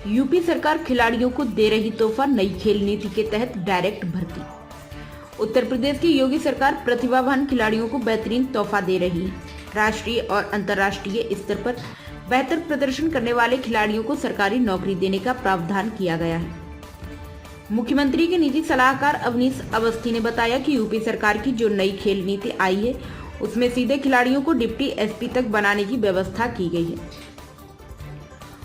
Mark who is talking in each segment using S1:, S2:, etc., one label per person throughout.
S1: UP सरकार खिलाड़ियों को दे रही तोहफा, नई खेल नीति के तहत डायरेक्ट भर्ती। उत्तर प्रदेश की योगी सरकार प्रतिभावान खिलाड़ियों को बेहतरीन तोहफा दे रही है। राष्ट्रीय और अंतर्राष्ट्रीय स्तर पर बेहतर प्रदर्शन करने वाले खिलाड़ियों को सरकारी नौकरी देने का प्रावधान किया गया है। मुख्यमंत्री के निजी सलाहकार अवनीश अवस्थी ने बताया कि यूपी सरकार की जो नई खेल नीति आई है, उसमें सीधे खिलाड़ियों को डिप्टी एसपी तक बनाने की व्यवस्था की गई है।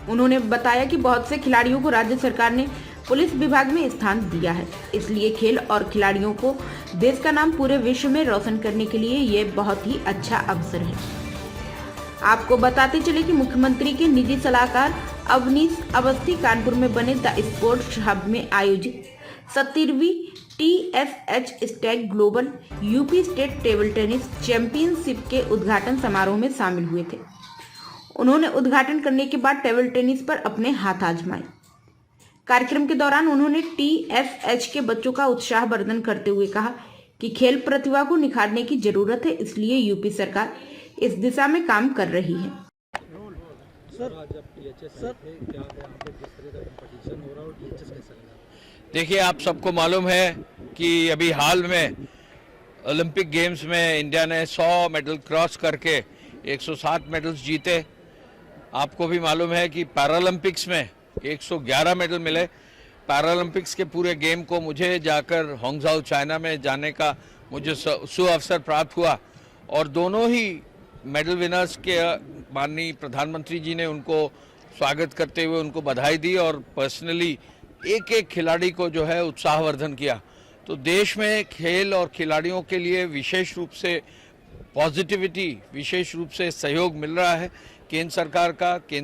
S1: उन्होंने बताया कि बहुत से खिलाड़ियों को राज्य सरकार ने पुलिस विभाग में स्थान दिया है, इसलिए खेल और खिलाड़ियों को देश का नाम पूरे विश्व में रोशन करने के लिए ये बहुत ही अच्छा अवसर है। आपको बताते चले कि मुख्यमंत्री के निजी सलाहकार अवनीश अवस्थी कानपुर में बने द स्पोर्ट्स हब में आयोजित 70वीं TFH Stag global UP state table tennis championship के उद्घाटन समारोह में शामिल हुए थे। उन्होंने उद्घाटन करने के बाद टेबल टेनिस पर अपने हाथ आजमाए। कार्यक्रम के दौरान उन्होंने TFH के बच्चों का उत्साहवर्धन करते हुए कहा कि खेल प्रतिभा को निखारने की जरूरत है, इसलिए यूपी सरकार इस दिशा में काम कर रही है।
S2: देखिए, आप सबको मालूम है कि अभी हाल में ओलंपिक गेम्स में इंडिया ने 100 मेडल क्रॉस करके 107 मेडल्स जीते। आपको भी मालूम है कि पैरालंपिक्स में 111 मेडल मिले। पैरालंपिक्स के पूरे गेम को मुझे जाकर होंगजाओ चाइना में जाने का मुझे सुअवसर प्राप्त हुआ और दोनों ही मेडल विनर्स के माननीय प्रधानमंत्री जी ने उनको स्वागत करते हुए उनको बधाई दी और पर्सनली एक एक खिलाड़ी को जो है उत्साहवर्धन किया। तो देश में खेल और खिलाड़ियों के लिए विशेष रूप से पॉजिटिविटी, विशेष रूप से सहयोग मिल रहा है केंद्र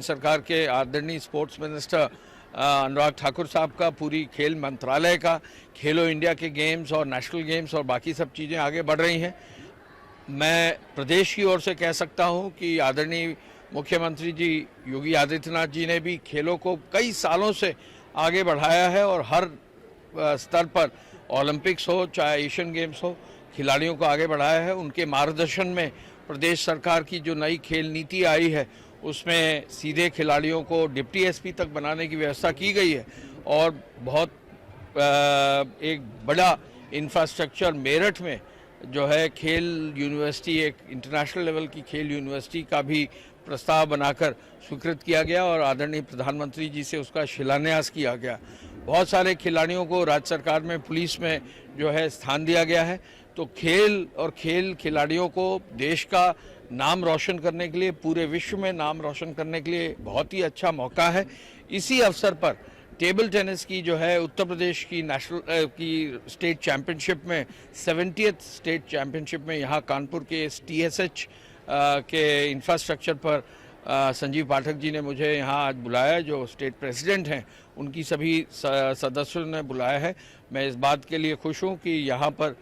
S2: सरकार के आदरणीय स्पोर्ट्स मिनिस्टर अनुराग ठाकुर साहब का, पूरी खेल मंत्रालय का, खेलो इंडिया के गेम्स और नेशनल गेम्स और बाकी सब चीज़ें आगे बढ़ रही हैं। मैं प्रदेश की ओर से कह सकता हूं कि आदरणीय मुख्यमंत्री जी योगी आदित्यनाथ जी ने भी खेलों को कई सालों से आगे बढ़ाया है और हर स्तर पर ओलंपिक्स हो चाहे एशियन गेम्स हो, खिलाड़ियों को आगे बढ़ाया है। उनके मार्गदर्शन में प्रदेश सरकार की जो नई खेल नीति आई है उसमें सीधे खिलाड़ियों को डिप्टी एसपी तक बनाने की व्यवस्था की गई है और बहुत एक बड़ा इंफ्रास्ट्रक्चर मेरठ में जो है खेल यूनिवर्सिटी, एक इंटरनेशनल लेवल की खेल यूनिवर्सिटी का भी प्रस्ताव बनाकर स्वीकृत किया गया और आदरणीय प्रधानमंत्री जी से उसका शिलान्यास किया गया। बहुत सारे खिलाड़ियों को राज्य सरकार में, पुलिस में जो है स्थान दिया गया है। तो खेल और खेल खिलाड़ियों को देश का नाम रोशन करने के लिए, पूरे विश्व में नाम रोशन करने के लिए बहुत ही अच्छा मौका है। इसी अवसर पर टेबल टेनिस की जो है उत्तर प्रदेश की नेशनल की स्टेट चैंपियनशिप में 70th स्टेट चैंपियनशिप में यहाँ कानपुर के TSH के इंफ्रास्ट्रक्चर पर संजीव पाठक जी ने मुझे यहाँ आज बुलाया, जो स्टेट प्रेसिडेंट हैं, उनकी सभी सदस्यों ने बुलाया है। मैं इस बात के लिए खुश हूँ कि यहाँ पर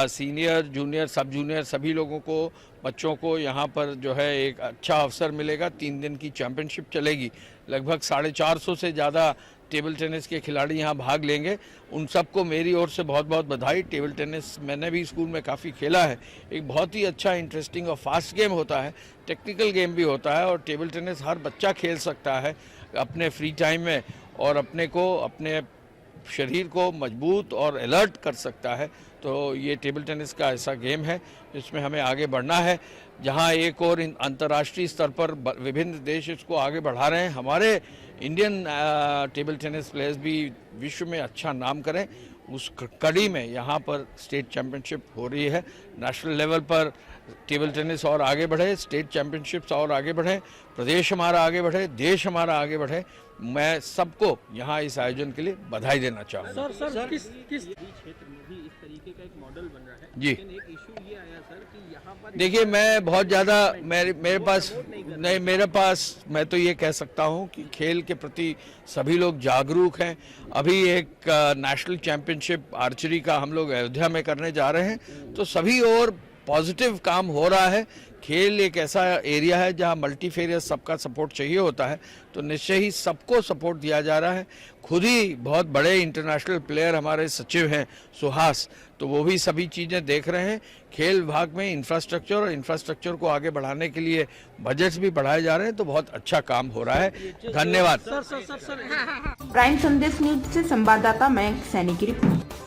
S2: सीनियर, जूनियर, सब जूनियर सभी लोगों को, बच्चों को यहाँ पर जो है एक अच्छा अवसर मिलेगा। 3 दिन की चैंपियनशिप चलेगी। लगभग 450 से ज़्यादा टेबल टेनिस के खिलाड़ी यहाँ भाग लेंगे। उन सबको मेरी ओर से बहुत बहुत बधाई। टेबल टेनिस मैंने भी स्कूल में काफ़ी खेला है। एक बहुत ही अच्छा, इंटरेस्टिंग और फास्ट गेम होता है, टेक्निकल गेम भी होता है और टेबल टेनिस हर बच्चा खेल सकता है अपने फ्री टाइम में और अपने शरीर को मजबूत और अलर्ट कर सकता है। तो ये टेबल टेनिस का ऐसा गेम है जिसमें हमें आगे बढ़ना है। जहां एक और अंतर्राष्ट्रीय स्तर पर विभिन्न देश इसको आगे बढ़ा रहे हैं, हमारे इंडियन टेबल टेनिस प्लेयर्स भी विश्व में अच्छा नाम करें, उस कड़ी में यहाँ पर स्टेट चैंपियनशिप हो रही है। नेशनल लेवल पर टेबल टेनिस और आगे बढ़े, स्टेट चैंपियनशिप्स और आगे बढ़े, प्रदेश हमारा आगे बढ़े, देश हमारा आगे बढ़े। मैं सबको यहाँ इस आयोजन के लिए बधाई देना चाहूँगा।
S3: सर किस क्षेत्र में भी इस तरीके का एक मॉडल बन रहा है
S2: जी।
S3: लेकिन एक इशू ये आया सर कि यहाँ पर
S2: देखिए, मैं बहुत ज़्यादा मेरे पास मैं तो ये कह सकता हूँ कि खेल के प्रति सभी लोग जागरूक हैं। अभी एक नेशनल चैंपियनशिप आर्चरी का हम लोग अयोध्या में करने जा रहे हैं, तो सभी और पॉजिटिव काम हो रहा है। खेल एक ऐसा एरिया है जहां मल्टीफेरियस सबका सपोर्ट चाहिए होता है, तो निश्चय ही सबको सपोर्ट दिया जा रहा है। खुद ही बहुत बड़े इंटरनेशनल प्लेयर हमारे सचिव हैं सुहास, तो वो भी सभी चीज़ें देख रहे हैं। खेल विभाग में इंफ्रास्ट्रक्चर को आगे बढ़ाने के लिए बजट्स भी बढ़ाए जा रहे हैं, तो बहुत अच्छा काम हो रहा है। धन्यवाद।
S1: प्राइम संदेश न्यूज से संवाददाता मयंक सैनी की रिपोर्ट।